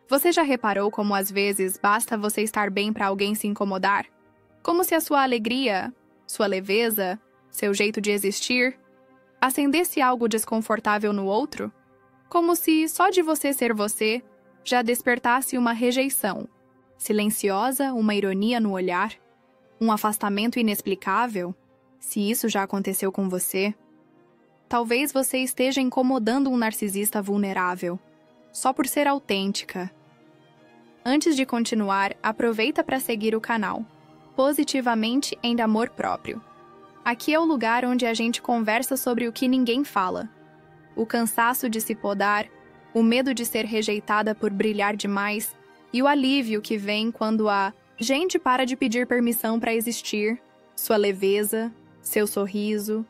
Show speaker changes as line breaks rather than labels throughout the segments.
Você já reparou como às vezes basta você estar bem para alguém se incomodar? Como se a sua alegria, sua leveza, seu jeito de existir, acendesse algo desconfortável no outro? Como se só de você ser você já despertasse uma rejeição, silenciosa, uma ironia no olhar, um afastamento inexplicável? Se isso já aconteceu com você, talvez você esteja incomodando um narcisista vulnerável, só por ser autêntica. Antes de continuar, aproveita para seguir o canal Positivamente em Amor Próprio. Aqui é o lugar onde a gente conversa sobre o que ninguém fala. O cansaço de se podar, o medo de ser rejeitada por brilhar demais e o alívio que vem quando a gente para de pedir permissão para existir, sua leveza, seu sorriso,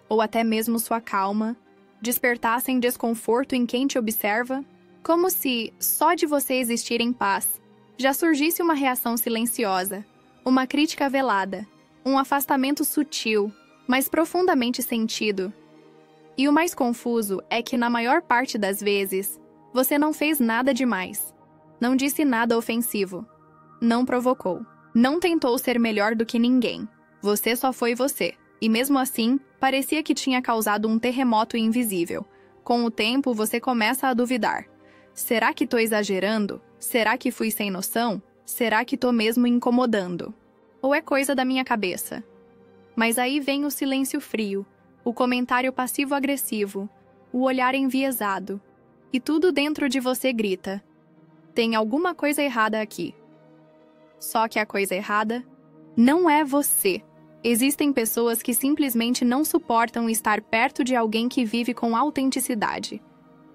ou até mesmo sua calma, despertassem desconforto em quem te observa, como se, só de você existir em paz, já surgisse uma reação silenciosa, uma crítica velada, um afastamento sutil, mas profundamente sentido. E o mais confuso é que, na maior parte das vezes, você não fez nada demais, não disse nada ofensivo, não provocou, não tentou ser melhor do que ninguém. Você só foi você, e mesmo assim, parecia que tinha causado um terremoto invisível. Com o tempo, você começa a duvidar. Será que tô exagerando? Será que fui sem noção? Será que tô mesmo incomodando? Ou é coisa da minha cabeça? Mas aí vem o silêncio frio, o comentário passivo-agressivo, o olhar enviesado. E tudo dentro de você grita: tem alguma coisa errada aqui. Só que a coisa errada não é você. Existem pessoas que simplesmente não suportam estar perto de alguém que vive com autenticidade.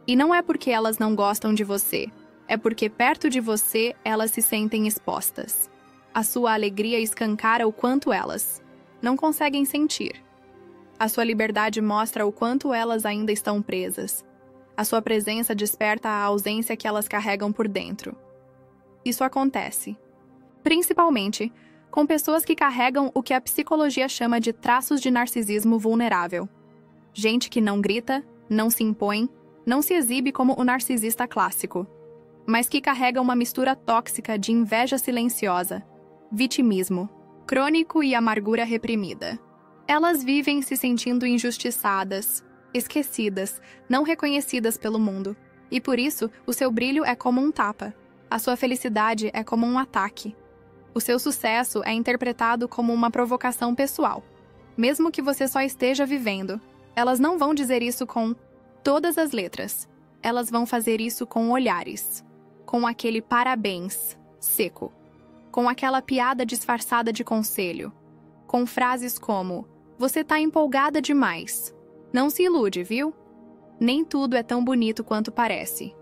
E não é porque elas não gostam de você, é porque perto de você elas se sentem expostas. A sua alegria escancara o quanto elas não conseguem sentir. A sua liberdade mostra o quanto elas ainda estão presas. A sua presença desperta a ausência que elas carregam por dentro. Isso acontece, principalmente com pessoas que carregam o que a psicologia chama de traços de narcisismo vulnerável. Gente que não grita, não se impõe, não se exibe como o narcisista clássico, mas que carrega uma mistura tóxica de inveja silenciosa, vitimismo crônico e amargura reprimida. Elas vivem se sentindo injustiçadas, esquecidas, não reconhecidas pelo mundo, e por isso o seu brilho é como um tapa, a sua felicidade é como um ataque. O seu sucesso é interpretado como uma provocação pessoal. Mesmo que você só esteja vivendo, elas não vão dizer isso com todas as letras. Elas vão fazer isso com olhares, com aquele parabéns seco, com aquela piada disfarçada de conselho, com frases como: você tá empolgada demais. Não se ilude, viu? Nem tudo é tão bonito quanto parece.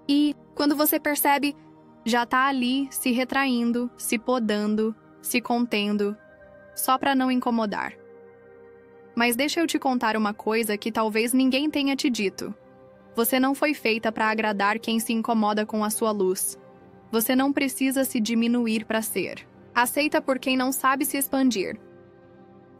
E, quando você percebe, já tá ali se retraindo, se podando, se contendo, só pra não incomodar. Mas deixa eu te contar uma coisa que talvez ninguém tenha te dito. Você não foi feita pra agradar quem se incomoda com a sua luz. Você não precisa se diminuir pra ser aceita por quem não sabe se expandir.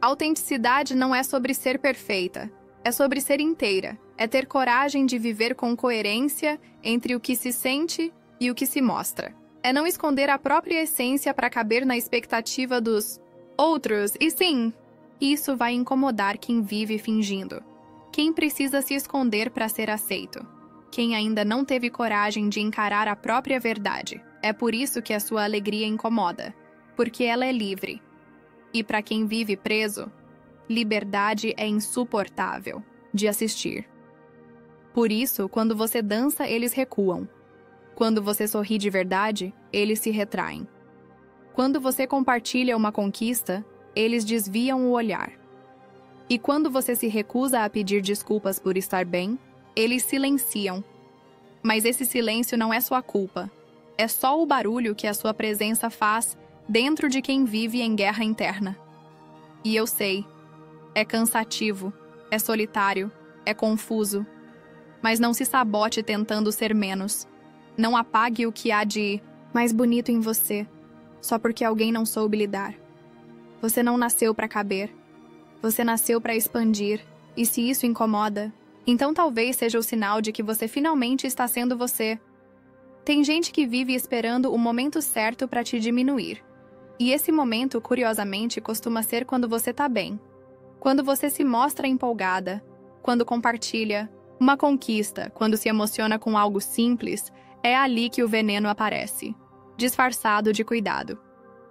Autenticidade não é sobre ser perfeita, é sobre ser inteira, é ter coragem de viver com coerência entre o que se sente e o que se mostra. É não esconder a própria essência para caber na expectativa dos outros, e sim, isso vai incomodar quem vive fingindo. Quem precisa se esconder para ser aceito. Quem ainda não teve coragem de encarar a própria verdade. É por isso que a sua alegria incomoda, porque ela é livre. E para quem vive preso, liberdade é insuportável de assistir. Por isso, quando você dança, eles recuam. Quando você sorri de verdade, eles se retraem. Quando você compartilha uma conquista, eles desviam o olhar. E quando você se recusa a pedir desculpas por estar bem, eles silenciam. Mas esse silêncio não é sua culpa. É só o barulho que a sua presença faz dentro de quem vive em guerra interna. E eu sei, é cansativo, é solitário, é confuso. Mas não se sabote tentando ser menos. Não apague o que há de mais bonito em você, só porque alguém não soube lidar. Você não nasceu para caber. Você nasceu para expandir, e se isso incomoda, então talvez seja o sinal de que você finalmente está sendo você. Tem gente que vive esperando o momento certo para te diminuir. E esse momento, curiosamente, costuma ser quando você tá bem. Quando você se mostra empolgada, quando compartilha uma conquista, quando se emociona com algo simples, é ali que o veneno aparece. Disfarçado de cuidado.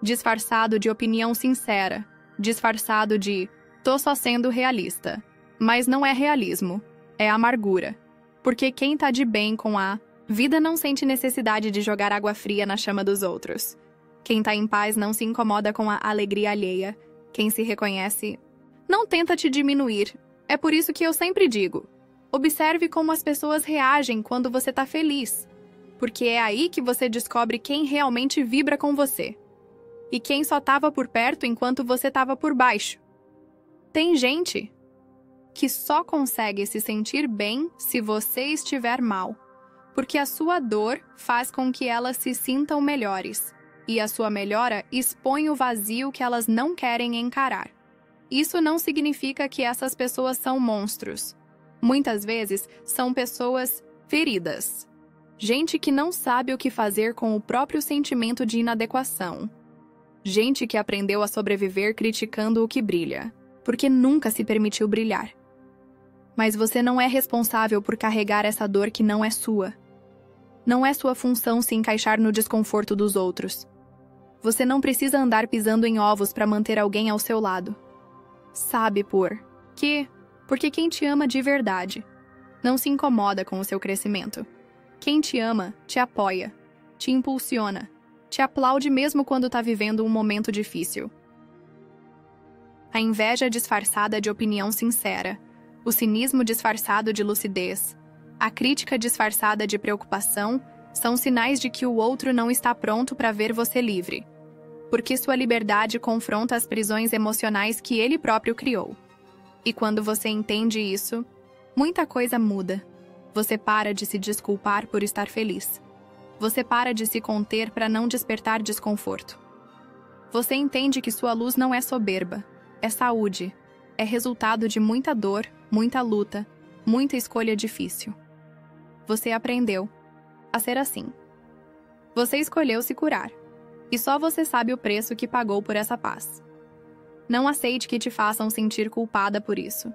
Disfarçado de opinião sincera. Disfarçado de "tô só sendo realista". Mas não é realismo, é amargura. Porque quem tá de bem com a vida não sente necessidade de jogar água fria na chama dos outros. Quem tá em paz não se incomoda com a alegria alheia. Quem se reconhece não tenta te diminuir. É por isso que eu sempre digo: observe como as pessoas reagem quando você tá feliz. Porque é aí que você descobre quem realmente vibra com você. E quem só tava por perto enquanto você tava por baixo. Tem gente que só consegue se sentir bem se você estiver mal, porque a sua dor faz com que elas se sintam melhores, e a sua melhora expõe o vazio que elas não querem encarar. Isso não significa que essas pessoas são monstros. Muitas vezes são pessoas feridas. Gente que não sabe o que fazer com o próprio sentimento de inadequação. Gente que aprendeu a sobreviver criticando o que brilha, porque nunca se permitiu brilhar. Mas você não é responsável por carregar essa dor que não é sua. Não é sua função se encaixar no desconforto dos outros. Você não precisa andar pisando em ovos para manter alguém ao seu lado. Sabe por quê? Porque quem te ama de verdade não se incomoda com o seu crescimento. Quem te ama te apoia, te impulsiona, te aplaude mesmo quando está vivendo um momento difícil. A inveja disfarçada de opinião sincera, o cinismo disfarçado de lucidez, a crítica disfarçada de preocupação são sinais de que o outro não está pronto para ver você livre, porque sua liberdade confronta as prisões emocionais que ele próprio criou. E quando você entende isso, muita coisa muda. Você para de se desculpar por estar feliz. Você para de se conter para não despertar desconforto. Você entende que sua luz não é soberba, é saúde, é resultado de muita dor, muita luta, muita escolha difícil. Você aprendeu a ser assim. Você escolheu se curar. E só você sabe o preço que pagou por essa paz. Não aceite que te façam sentir culpada por isso.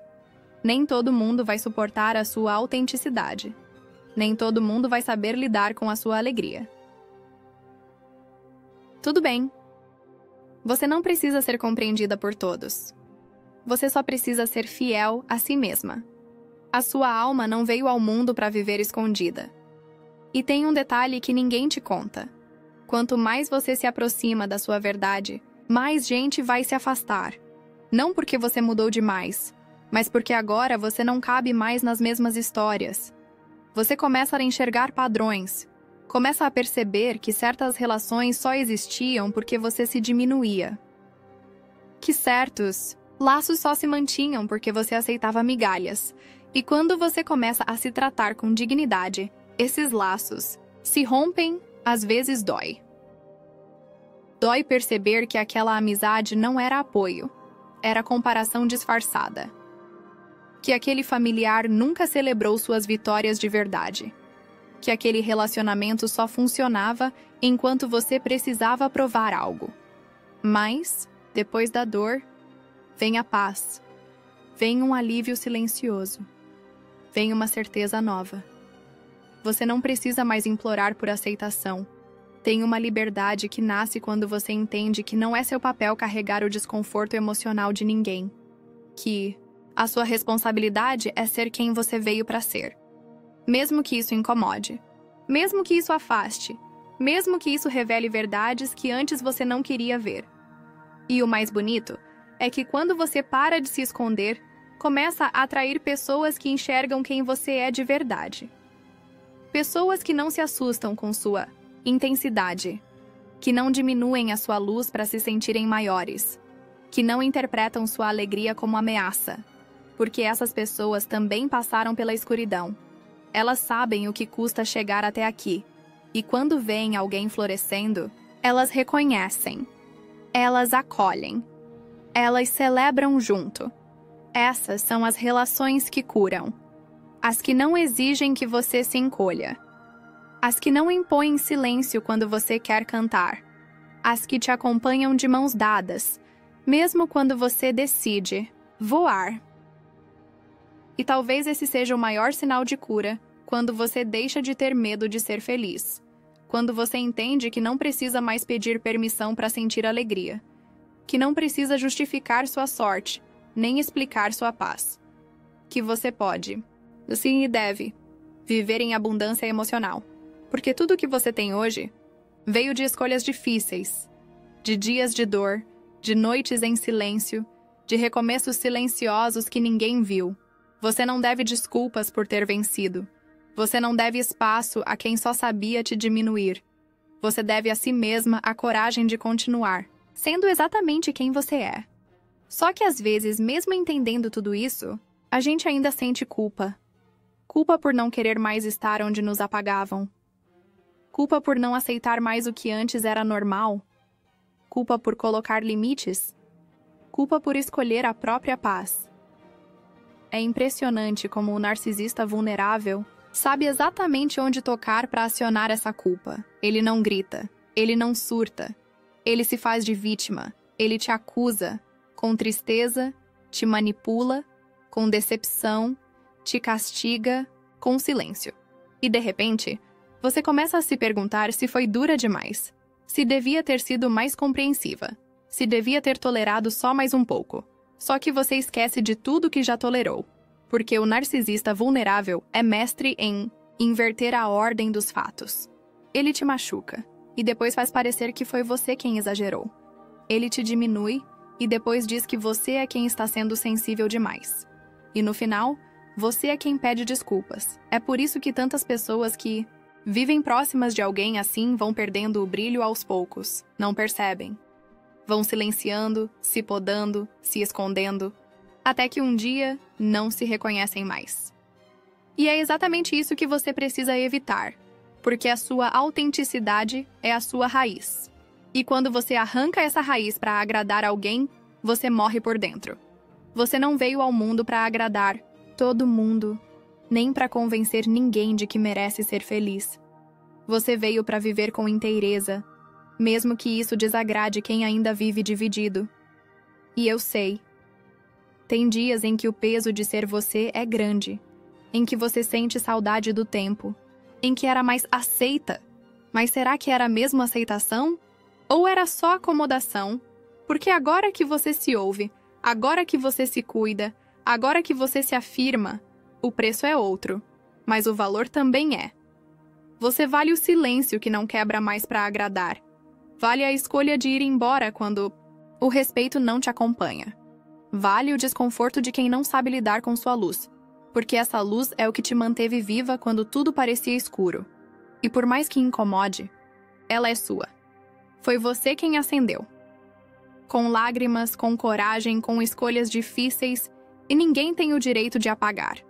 Nem todo mundo vai suportar a sua autenticidade. Nem todo mundo vai saber lidar com a sua alegria. Tudo bem. Você não precisa ser compreendida por todos. Você só precisa ser fiel a si mesma. A sua alma não veio ao mundo para viver escondida. E tem um detalhe que ninguém te conta. Quanto mais você se aproxima da sua verdade, mais gente vai se afastar. Não porque você mudou demais, mas porque agora você não cabe mais nas mesmas histórias. Você começa a enxergar padrões. Começa a perceber que certas relações só existiam porque você se diminuía. Que certos laços só se mantinham porque você aceitava migalhas. E quando você começa a se tratar com dignidade, esses laços se rompem, às vezes dói. Dói perceber que aquela amizade não era apoio, era comparação disfarçada. Que aquele familiar nunca celebrou suas vitórias de verdade. Que aquele relacionamento só funcionava enquanto você precisava provar algo. Mas, depois da dor, vem a paz. Vem um alívio silencioso. Vem uma certeza nova. Você não precisa mais implorar por aceitação. Tem uma liberdade que nasce quando você entende que não é seu papel carregar o desconforto emocional de ninguém. Que a sua responsabilidade é ser quem você veio para ser. Mesmo que isso incomode. Mesmo que isso afaste. Mesmo que isso revele verdades que antes você não queria ver. E o mais bonito é que quando você para de se esconder, começa a atrair pessoas que enxergam quem você é de verdade. Pessoas que não se assustam com sua intensidade, que não diminuem a sua luz para se sentirem maiores, que não interpretam sua alegria como ameaça, porque essas pessoas também passaram pela escuridão. Elas sabem o que custa chegar até aqui, e quando veem alguém florescendo, elas reconhecem, elas acolhem, elas celebram junto. Essas são as relações que curam, as que não exigem que você se encolha, As que não impõem silêncio quando você quer cantar. As que te acompanham de mãos dadas, mesmo quando você decide voar. E talvez esse seja o maior sinal de cura, quando você deixa de ter medo de ser feliz. Quando você entende que não precisa mais pedir permissão para sentir alegria. Que não precisa justificar sua sorte, nem explicar sua paz. Que você pode, sim e deve, viver em abundância emocional. Porque tudo o que você tem hoje veio de escolhas difíceis, de dias de dor, de noites em silêncio, de recomeços silenciosos que ninguém viu. Você não deve desculpas por ter vencido. Você não deve espaço a quem só sabia te diminuir. Você deve a si mesma a coragem de continuar, sendo exatamente quem você é. Só que às vezes, mesmo entendendo tudo isso, a gente ainda sente culpa. Culpa por não querer mais estar onde nos apagavam. Culpa por não aceitar mais o que antes era normal. Culpa por colocar limites. Culpa por escolher a própria paz. É impressionante como o narcisista vulnerável sabe exatamente onde tocar para acionar essa culpa. Ele não grita, ele não surta, ele se faz de vítima, ele te acusa, com tristeza, te manipula, com decepção, te castiga, com silêncio. E de repente, você começa a se perguntar se foi dura demais, se devia ter sido mais compreensiva, se devia ter tolerado só mais um pouco. Só que você esquece de tudo que já tolerou. Porque o narcisista vulnerável é mestre em inverter a ordem dos fatos. Ele te machuca, e depois faz parecer que foi você quem exagerou. Ele te diminui, e depois diz que você é quem está sendo sensível demais. E no final, você é quem pede desculpas. É por isso que tantas pessoas que vivem próximas de alguém assim vão perdendo o brilho aos poucos, não percebem. Vão silenciando, se podando, se escondendo, até que um dia não se reconhecem mais. E é exatamente isso que você precisa evitar, porque a sua autenticidade é a sua raiz. E quando você arranca essa raiz para agradar alguém, você morre por dentro. Você não veio ao mundo para agradar todo mundo, nem para convencer ninguém de que merece ser feliz. Você veio para viver com inteireza, mesmo que isso desagrade quem ainda vive dividido. E eu sei. Tem dias em que o peso de ser você é grande, em que você sente saudade do tempo, em que era mais aceita. Mas será que era mesmo aceitação? Ou era só acomodação? Porque agora que você se ouve, agora que você se cuida, agora que você se afirma, o preço é outro, mas o valor também é. Você vale o silêncio que não quebra mais para agradar. Vale a escolha de ir embora quando o respeito não te acompanha. Vale o desconforto de quem não sabe lidar com sua luz, porque essa luz é o que te manteve viva quando tudo parecia escuro. E por mais que incomode, ela é sua. Foi você quem acendeu. Com lágrimas, com coragem, com escolhas difíceis, e ninguém tem o direito de apagar.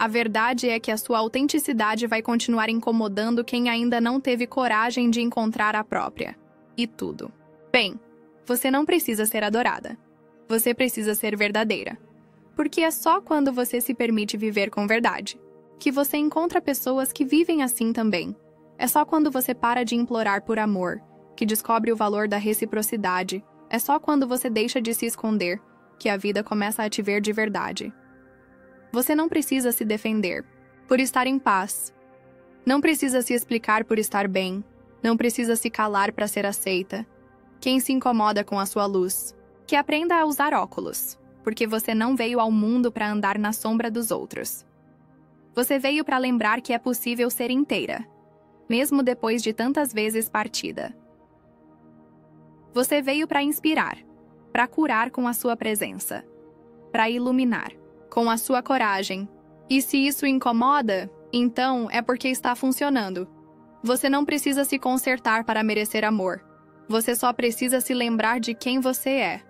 A verdade é que a sua autenticidade vai continuar incomodando quem ainda não teve coragem de encontrar a própria. E tudo. Bem, você não precisa ser adorada. Você precisa ser verdadeira. Porque é só quando você se permite viver com verdade que você encontra pessoas que vivem assim também. É só quando você para de implorar por amor que descobre o valor da reciprocidade. É só quando você deixa de se esconder que a vida começa a te ver de verdade. Você não precisa se defender por estar em paz. Não precisa se explicar por estar bem. Não precisa se calar para ser aceita. Quem se incomoda com a sua luz, que aprenda a usar óculos, porque você não veio ao mundo para andar na sombra dos outros. Você veio para lembrar que é possível ser inteira, mesmo depois de tantas vezes partida. Você veio para inspirar, para curar com a sua presença, para iluminar com a sua coragem. E se isso incomoda, então é porque está funcionando. Você não precisa se consertar para merecer amor. Você só precisa se lembrar de quem você é.